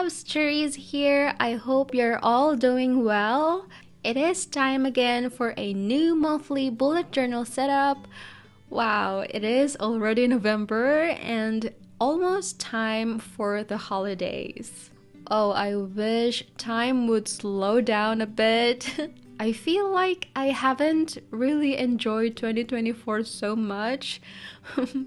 loves, Cherries here. I hope you're all doing well. It is time again for a new monthly bullet journal setup. Wow, it is already November and almost time for the holidays. Oh, I wish time would slow down a bit. I feel like I haven't really enjoyed 2024 so much.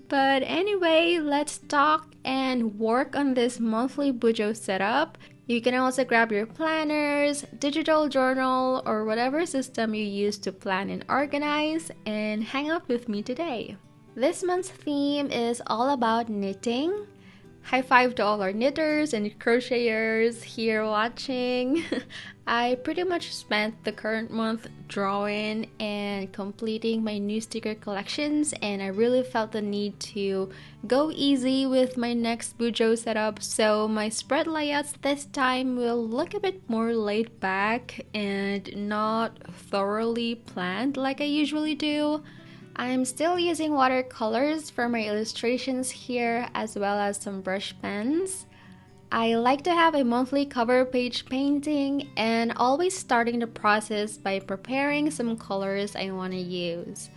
But anyway, let's talk and work on this monthly BuJo setup. You can also grab your planners, digital journal, or whatever system you use to plan and organize, and hang out with me today. This month's theme is all about knitting. High five to all our knitters and crocheters here watching. I pretty much spent the current month drawing and completing my new sticker collections, and I really felt the need to go easy with my next BuJo setup, so my spread layouts this time will look a bit more laid back and not thoroughly planned like I usually do. I'm still using watercolors for my illustrations here, as well as some brush pens. I like to have a monthly cover page painting and always starting the process by preparing some colors I want to use.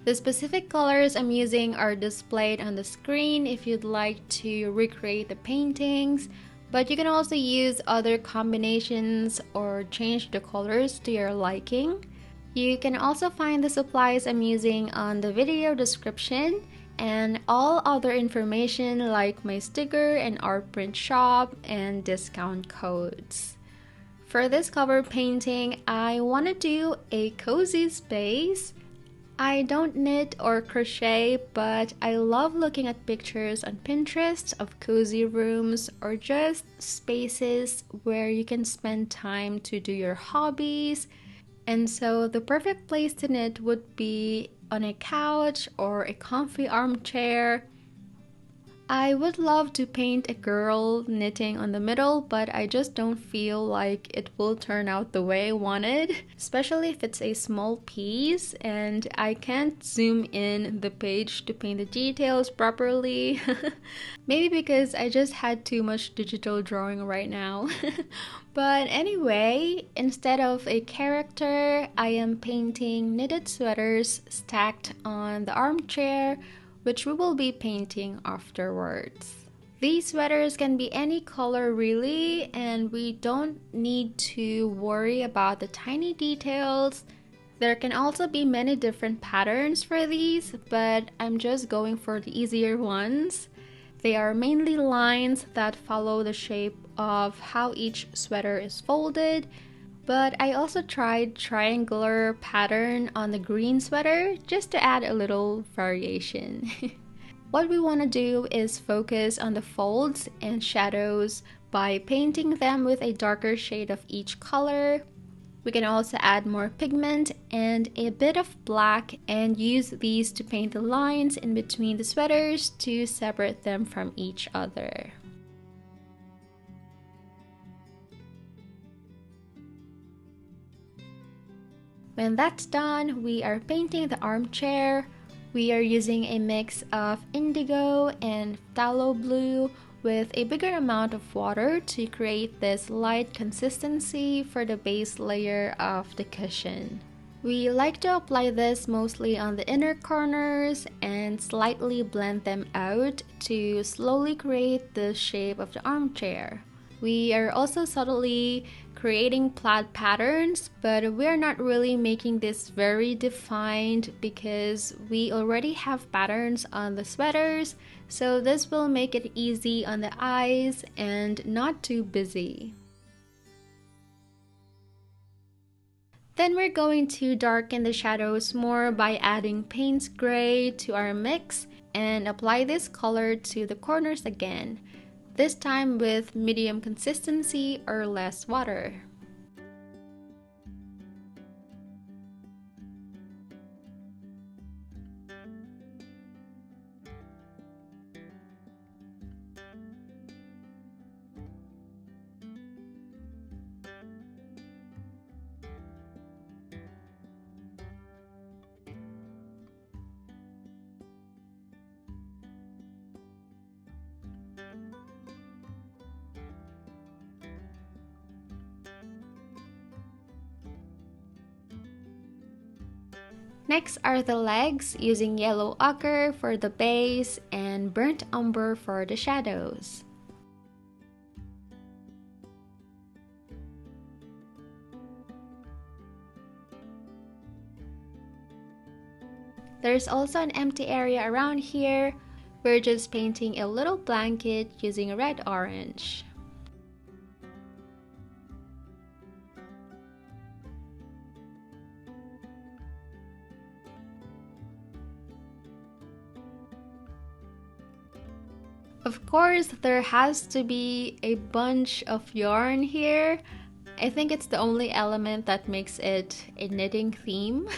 The specific colors I'm using are displayed on the screen if you'd like to recreate the paintings, but you can also use other combinations or change the colors to your liking. You can also find the supplies I'm using on the video description and all other information like my sticker and art print shop and discount codes. For this cover painting, I want to do a cozy space. I don't knit or crochet, but I love looking at pictures on Pinterest of cozy rooms or just spaces where you can spend time to do your hobbies. And so the perfect place to knit would be on a couch or a comfy armchair. I would love to paint a girl knitting on the middle, but I just don't feel like it will turn out the way I wanted, especially if it's a small piece and I can't zoom in the page to paint the details properly. Maybe because I just had too much digital drawing right now. But anyway, instead of a character, I am painting knitted sweaters stacked on the armchair, which we will be painting afterwards. These sweaters can be any color really, and we don't need to worry about the tiny details. There can also be many different patterns for these, but I'm just going for the easier ones. They are mainly lines that follow the shape of how each sweater is folded, but I also tried triangular pattern on the green sweater just to add a little variation. What we want to do is focus on the folds and shadows by painting them with a darker shade of each color. We can also add more pigment and a bit of black and use these to paint the lines in between the sweaters to separate them from each other. When that's done, we are painting the armchair. We are using a mix of indigo and phthalo blue with a bigger amount of water to create this light consistency for the base layer of the cushion. We like to apply this mostly on the inner corners and slightly blend them out to slowly create the shape of the armchair. We are also subtly creating plaid patterns, but we're not really making this very defined because we already have patterns on the sweaters, so this will make it easy on the eyes and not too busy. Then we're going to darken the shadows more by adding Payne's Gray to our mix and apply this color to the corners again, this time with medium consistency or less water. Next are the legs, using yellow ochre for the base and burnt umber for the shadows. There's also an empty area around here. We're just painting a little blanket using red-orange. Of course, there has to be a bunch of yarn here. I think it's the only element that makes it a knitting theme.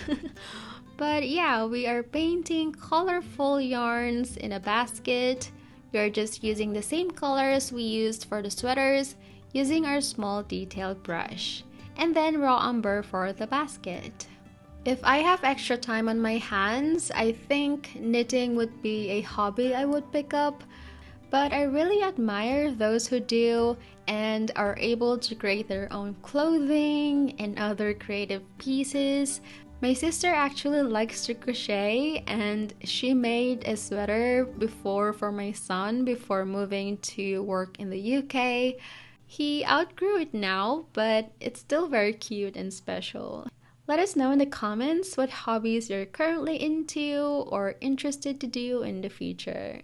But yeah, we are painting colorful yarns in a basket. We are just using the same colors we used for the sweaters, using our small detailed brush. And then raw umber for the basket. If I have extra time on my hands, I think knitting would be a hobby I would pick up. But I really admire those who do and are able to create their own clothing and other creative pieces. My sister actually likes to crochet, and she made a sweater before for my son before moving to work in the UK. He outgrew it now, but it's still very cute and special. Let us know in the comments what hobbies you're currently into or interested to do in the future.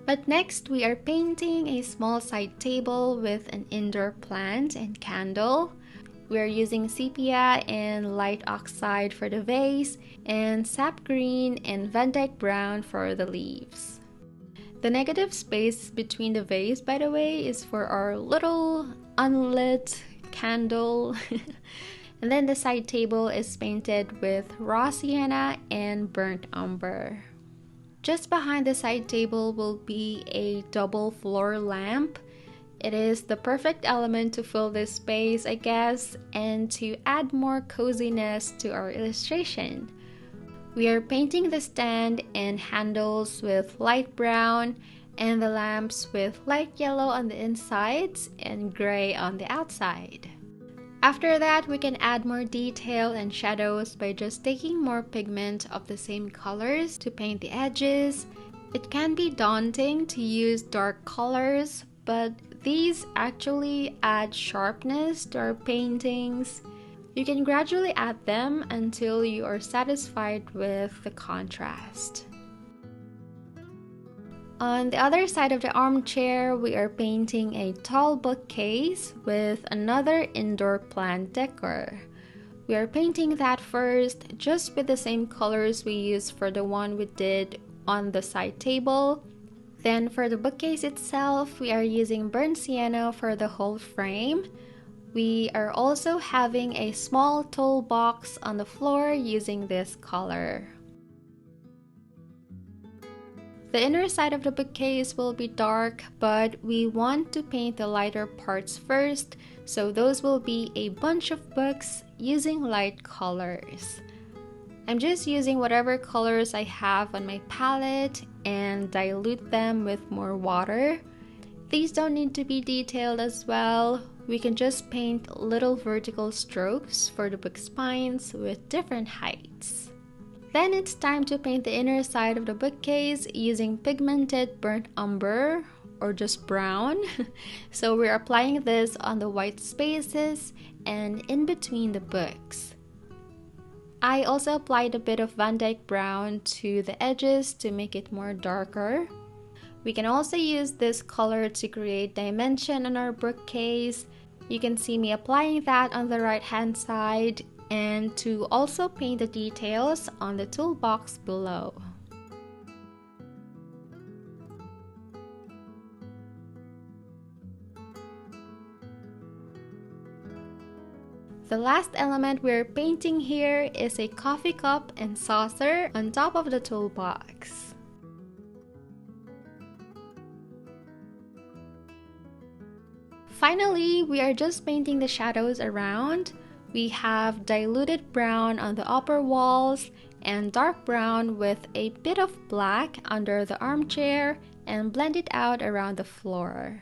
But next, we are painting a small side table with an indoor plant and candle. We are using sepia and light oxide for the vase, and sap green and Van Dyke brown for the leaves. The negative space between the vase, by the way, is for our little unlit candle. And then the side table is painted with raw sienna and burnt umber. Just behind the side table will be a double floor lamp. It is the perfect element to fill this space, I guess, and to add more coziness to our illustration. We are painting the stand and handles with light brown and the lamps with light yellow on the insides and gray on the outside. After that, we can add more detail and shadows by just taking more pigment of the same colors to paint the edges. It can be daunting to use dark colors, but these actually add sharpness to our paintings. You can gradually add them until you are satisfied with the contrast. On the other side of the armchair, we are painting a tall bookcase with another indoor plant decor. We are painting that first, just with the same colors we used for the one we did on the side table. Then for the bookcase itself, we are using burnt sienna for the whole frame. We are also having a small toolbox on the floor using this color. The inner side of the bookcase will be dark, but we want to paint the lighter parts first, so those will be a bunch of books using light colors. I'm just using whatever colors I have on my palette and dilute them with more water. These don't need to be detailed as well. We can just paint little vertical strokes for the book spines with different heights. Then it's time to paint the inner side of the bookcase using pigmented burnt umber or just brown. So we're applying this on the white spaces and in between the books. I also applied a bit of Van Dyke brown to the edges to make it more darker. We can also use this color to create dimension on our bookcase. You can see me applying that on the right hand side, and to also paint the details on the toolbox below. The last element we're painting here is a coffee cup and saucer on top of the toolbox. Finally, we are just painting the shadows around. We have diluted brown on the upper walls and dark brown with a bit of black under the armchair and blend it out around the floor.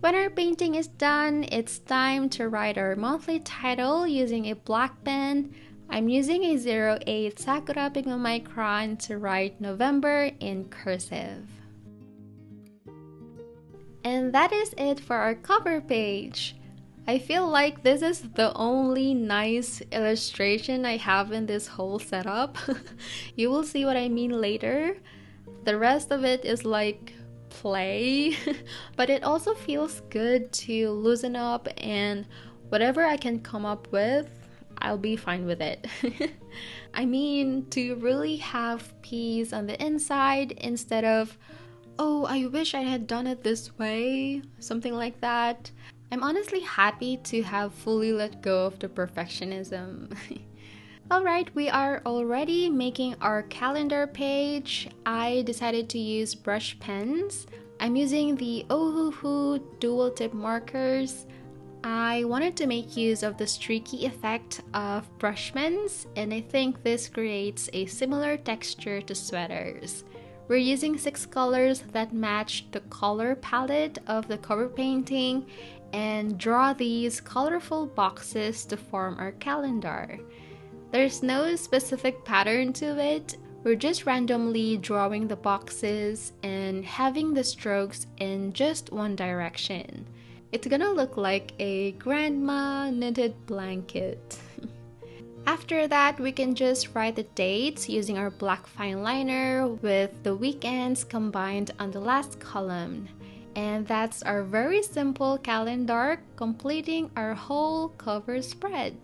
When our painting is done, it's time to write our monthly title using a black pen. I'm using a 08 Sakura Pigment Micron to write November in cursive. And that is it for our cover page. I feel like this is the only nice illustration I have in this whole setup. You will see what I mean later. The rest of it is like play, but it also feels good to loosen up, and whatever I can come up with, I'll be fine with it. I mean, to really have peace on the inside instead of, oh, I wish I had done it this way, something like that. I'm honestly happy to have fully let go of the perfectionism. Alright, we are already making our calendar page. I decided to use brush pens. I'm using the Ohuhu dual tip markers. I wanted to make use of the streaky effect of brush pens, and I think this creates a similar texture to sweaters. We're using 6 colors that match the color palette of the cover painting and draw these colorful boxes to form our calendar. There's no specific pattern to it. We're just randomly drawing the boxes and having the strokes in just one direction. It's gonna look like a grandma knitted blanket. After that, we can just write the dates using our black fine liner with the weekends combined on the last column. And that's our very simple calendar, completing our whole cover spread.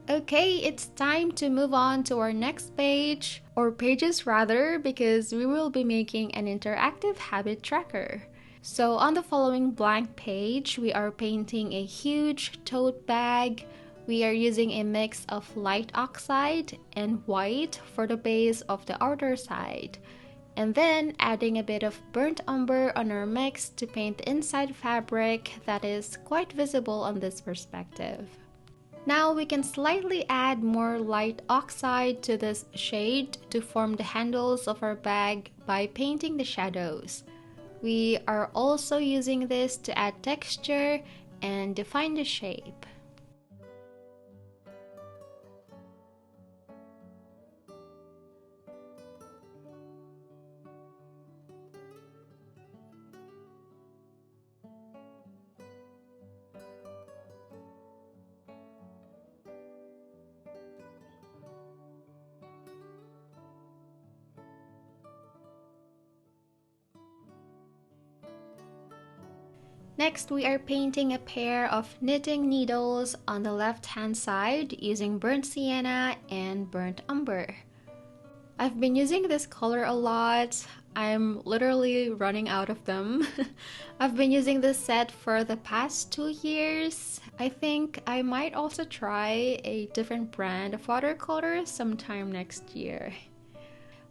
Okay, it's time to move on to our next page, or pages rather, because we will be making an interactive habit tracker. So on the following blank page, we are painting a huge tote bag. We are using a mix of light oxide and white for the base of the outer side, and then adding a bit of burnt umber on our mix to paint the inside fabric that is quite visible on this perspective. Now we can slightly add more light oxide to this shade to form the handles of our bag by painting the shadows. We are also using this to add texture and define the shape. Next, we are painting a pair of knitting needles on the left-hand side using burnt sienna and burnt umber. I've been using this color a lot. I'm literally running out of them. I've been using this set for the past 2 years. I think I might also try a different brand of watercolors sometime next year.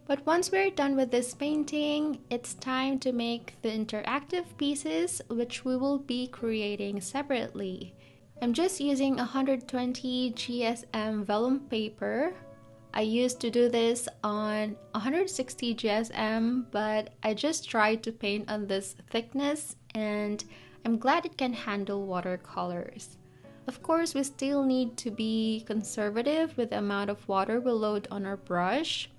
But once we're done with this painting, it's time to make the interactive pieces, which we will be creating separately. I'm just using 120 GSM vellum paper. I used to do this on 160 GSM, but I just tried to paint on this thickness, and I'm glad it can handle watercolors. Of course, we still need to be conservative with the amount of water we load on our brush.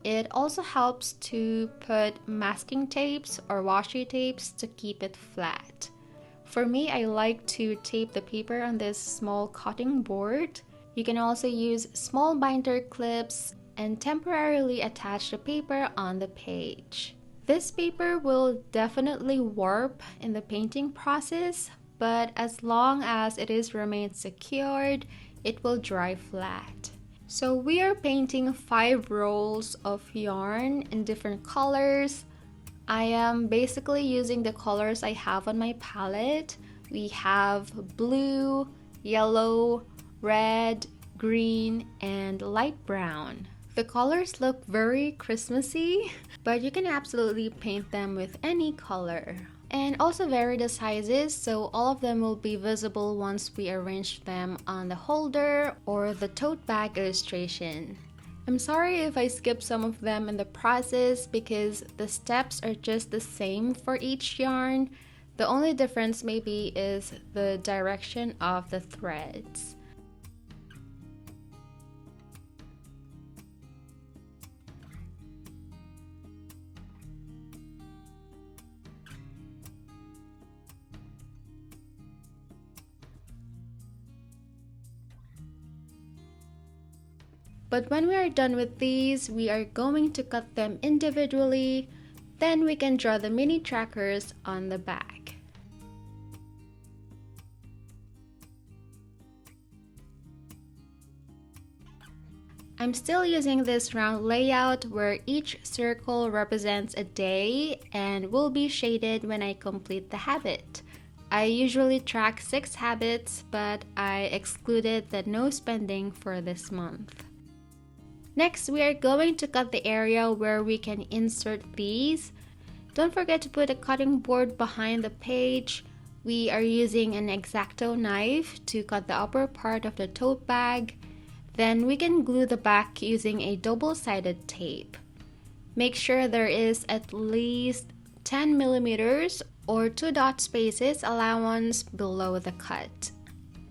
It also helps to put masking tapes or washi tapes to keep it flat. For me, I like to tape the paper on this small cutting board. You can also use small binder clips and temporarily attach the paper on the page. This paper will definitely warp in the painting process, but as long as it is remained secured, it will dry flat. So we are painting 5 rolls of yarn in different colors. I am basically using the colors I have on my palette. We have blue, yellow, red, green, and light brown. The colors look very Christmassy, but you can absolutely paint them with any color. And also vary the sizes, so all of them will be visible once we arrange them on the holder or the tote bag illustration. I'm sorry if I skipped some of them in the process because the steps are just the same for each yarn. The only difference maybe is the direction of the threads. But when we are done with these, we are going to cut them individually. Then we can draw the mini trackers on the back. I'm still using this round layout where each circle represents a day and will be shaded when I complete the habit. I usually track 6 habits, but I excluded the no spending for this month. Next, we are going to cut the area where we can insert these. Don't forget to put a cutting board behind the page. We are using an X-Acto knife to cut the upper part of the tote bag. Then we can glue the back using a double-sided tape. Make sure there is at least 10 millimeters or 2 dot spaces allowance below the cut,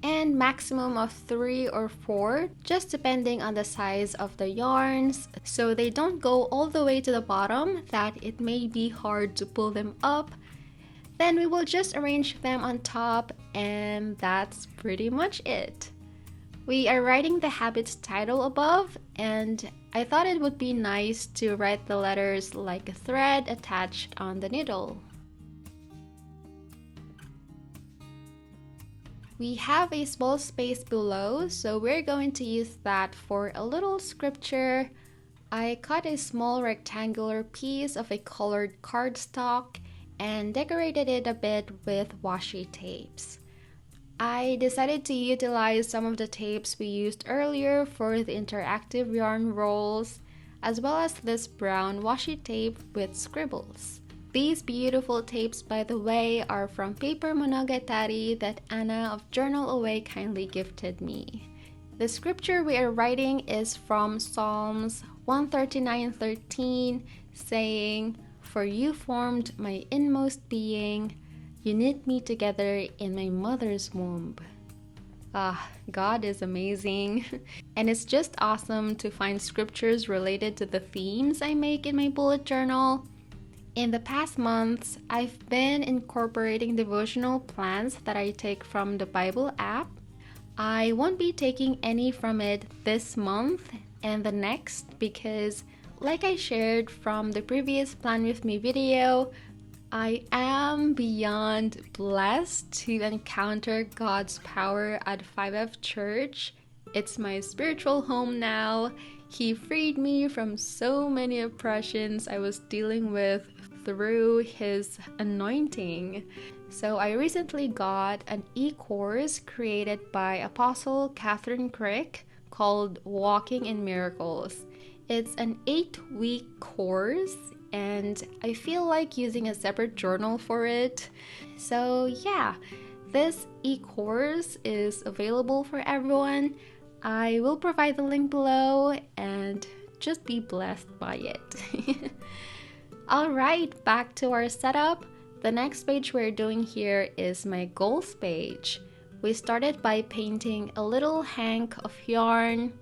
and maximum of 3 or 4, just depending on the size of the yarns, so they don't go all the way to the bottom that it may be hard to pull them up. Then we will just arrange them on top, and that's pretty much it. We are writing the habit's title above, and I thought it would be nice to write the letters like a thread attached on the needle. We have a small space below, so we're going to use that for a little scripture. I cut a small rectangular piece of a colored cardstock and decorated it a bit with washi tapes. I decided to utilize some of the tapes we used earlier for the interactive yarn rolls, as well as this brown washi tape with scribbles. These beautiful tapes, by the way, are from Paper Monogatari that Anna of Journal Away kindly gifted me. The scripture we are writing is from Psalms 139:13, saying, "For you formed my inmost being, you knit me together in my mother's womb." God is amazing. And it's just awesome to find scriptures related to the themes I make in my bullet journal. In the past months, I've been incorporating devotional plans that I take from the Bible app. I won't be taking any from it this month and the next because, like I shared from the previous Plan With Me video, I am beyond blessed to encounter God's power at 5F Church. It's my spiritual home now. He freed me from so many oppressions I was dealing with through His anointing. So I recently got an e-course created by Apostle Catherine Crick called Walking in Miracles. It's an 8-week course, and I feel like using a separate journal for it. So yeah, this e-course is available for everyone. I will provide the link below, and just be blessed by it. Alright, back to our setup. The next page we're doing here is my goals page. We started by painting a little hank of yarn.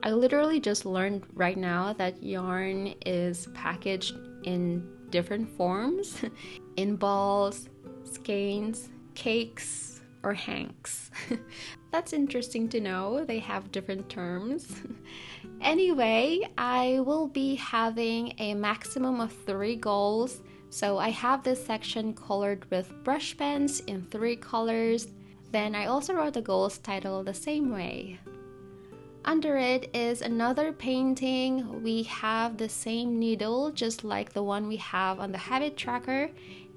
I literally just learned right now that yarn is packaged in different forms, in balls, skeins, cakes, or hanks. That's interesting to know. They have different terms. Anyway, I will be having a maximum of 3 goals. So I have this section colored with brush pens in 3 colors. Then I also wrote the goals title the same way. Under it is another painting. We have the same needle, just like the one we have on the habit tracker,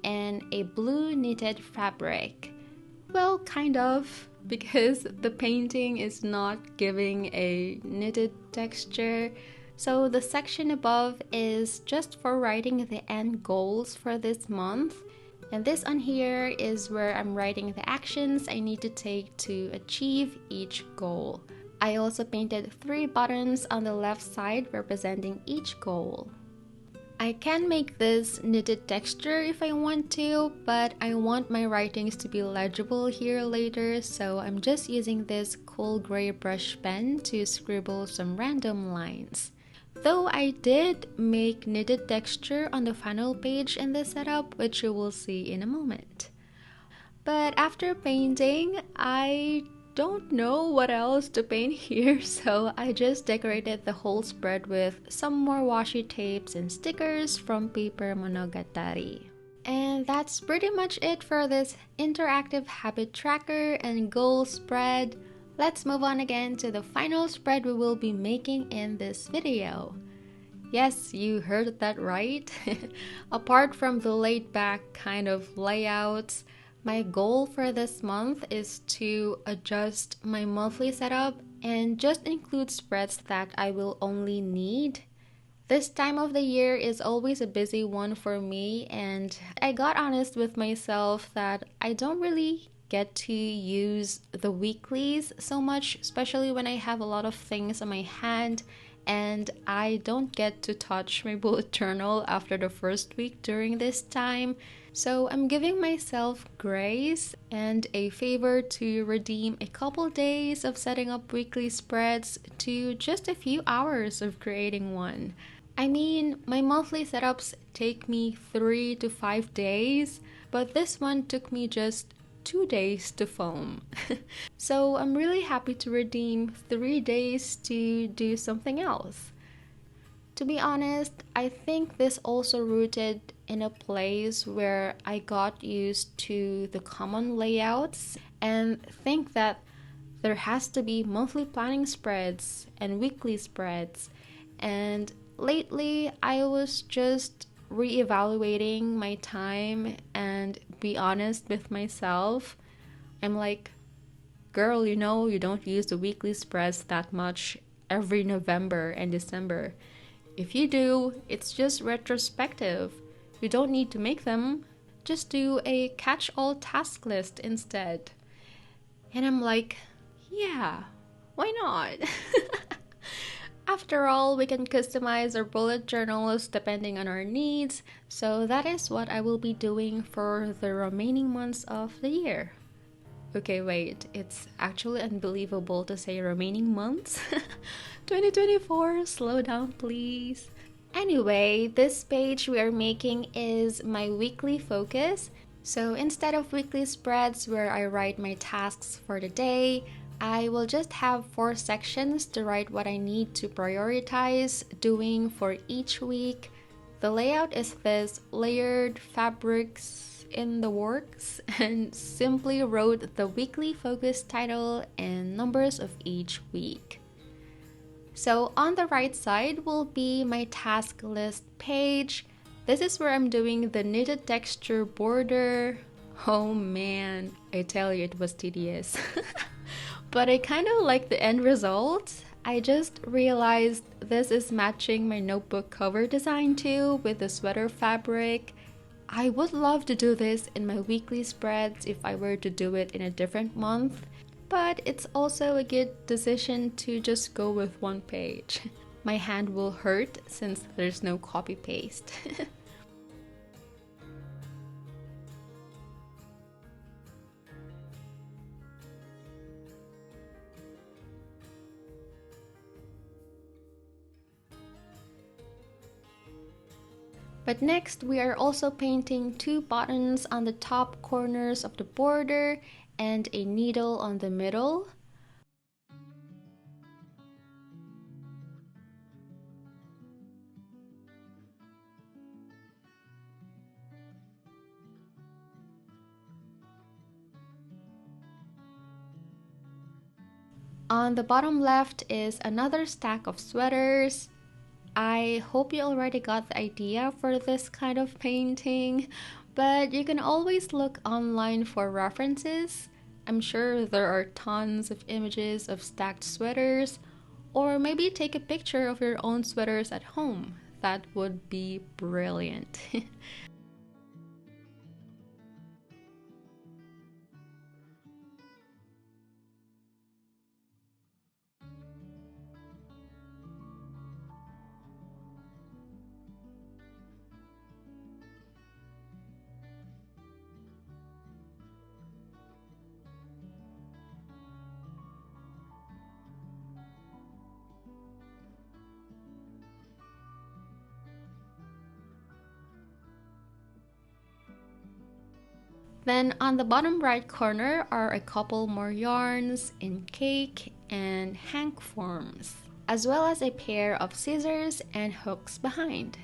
and a blue knitted fabric. Well, kind of, because the painting is not giving a knitted texture. So the section above is just for writing the end goals for this month. And this on here is where I'm writing the actions I need to take to achieve each goal. I also painted 3 buttons on the left side representing each goal. I can make this knitted texture if I want to, but I want my writings to be legible here later, so I'm just using this cool gray brush pen to scribble some random lines. Though I did make knitted texture on the final page in this setup, which you will see in a moment. But after painting, I don't know what else to paint here, so I just decorated the whole spread with some more washi tapes and stickers from Paper Monogatari. And that's pretty much it for this interactive habit tracker and goal spread. Let's move on again to the final spread we will be making in this video. Yes, you heard that right. Apart from the laid back kind of layouts, my goal for this month is to adjust my monthly setup and just include spreads that I will only need. This time of the year is always a busy one for me, and I got honest with myself that I don't really get to use the weeklies so much, especially when I have a lot of things on my hand and I don't get to touch my bullet journal after the first week during this time. So I'm giving myself grace and a favor to redeem a couple days of setting up weekly spreads to just a few hours of creating one. I mean, my monthly setups take me 3 to 5 days, but this one took me just 2 days to foam. So I'm really happy to redeem 3 days to do something else. To be honest, I think this also rooted in a place where I got used to the common layouts and think that there has to be monthly planning spreads and weekly spreads. And lately, I was just reevaluating my time and be honest with myself. I'm like, girl, you don't use the weekly spreads that much every November and December. If you do, it's just retrospective. You don't need to make them. Just do a catch-all task list instead. And I'm like, yeah, why not? After all, we can customize our bullet journals depending on our needs, so that is what I will be doing for the remaining months of the year. Okay, wait, it's actually unbelievable to say remaining months. 2024, slow down please. Anyway, this page we are making is my weekly focus. So instead of weekly spreads where I write my tasks for the day, I will just have 4 sections to write what I need to prioritize doing for each week. The layout is this layered fabrics in the works and simply wrote the weekly focus title and numbers of each week. So on the right side will be my task list page. This is where I'm doing the knitted texture border. Oh man, I tell you it was tedious. But I kind of like the end result. I just realized this is matching my notebook cover design too with the sweater fabric. I would love to do this in my weekly spreads if I were to do it in a different month, but it's also a good decision to just go with one page. My hand will hurt since there's no copy paste. But next, we are also painting 2 buttons on the top corners of the border and a needle on the middle. On the bottom left is another stack of sweaters. I hope you already got the idea for this kind of painting, but you can always look online for references. I'm sure there are tons of images of stacked sweaters, or maybe take a picture of your own sweaters at home. That would be brilliant. Then on the bottom right corner are a couple more yarns in cake and hank forms, as well as a pair of scissors and hooks behind.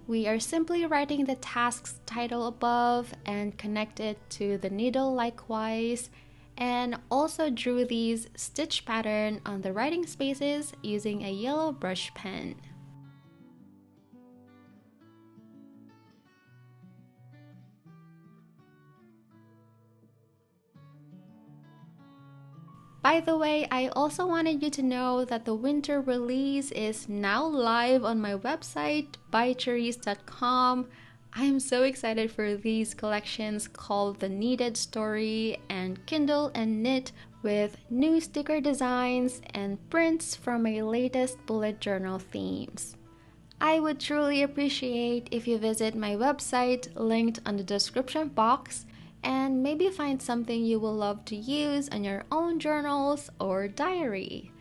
We are simply writing the task's title above and connect it to the needle likewise, and also drew these stitch pattern on the writing spaces using a yellow brush pen. By the way, I also wanted you to know that the winter release is now live on my website, bytottocharizze.com. I am so excited for these collections called The Needed Story and Kindle and Knit, with new sticker designs and prints from my latest bullet journal themes. I would truly appreciate if you visit my website linked on the description box and maybe find something you will love to use on your own journals or diary.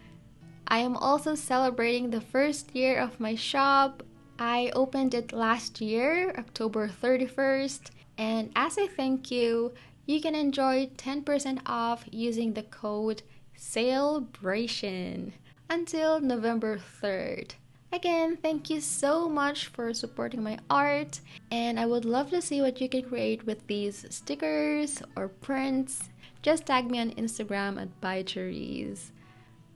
I am also celebrating the first year of my shop. I opened it last year, October 31st, and as a thank you, you can enjoy 10% off using the code SALEBRATION until November 3rd. Again, thank you so much for supporting my art, and I would love to see what you can create with these stickers or prints. Just tag me on Instagram at BuJo.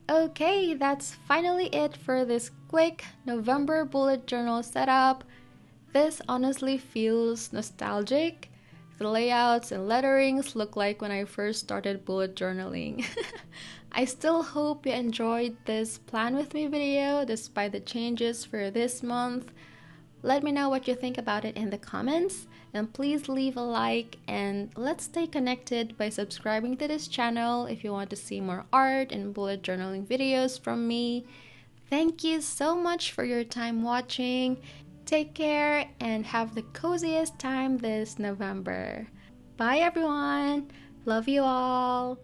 Okay, that's finally it for this quick November bullet journal setup. This honestly feels nostalgic. The layouts and letterings look like when I first started bullet journaling. I still hope you enjoyed this plan with me video despite the changes for this month. Let me know what you think about it in the comments, and please leave a like, and let's stay connected by subscribing to this channel if you want to see more art and bullet journaling videos from me. Thank you so much for your time watching. Take care and have the coziest time this November. Bye everyone. Love you all.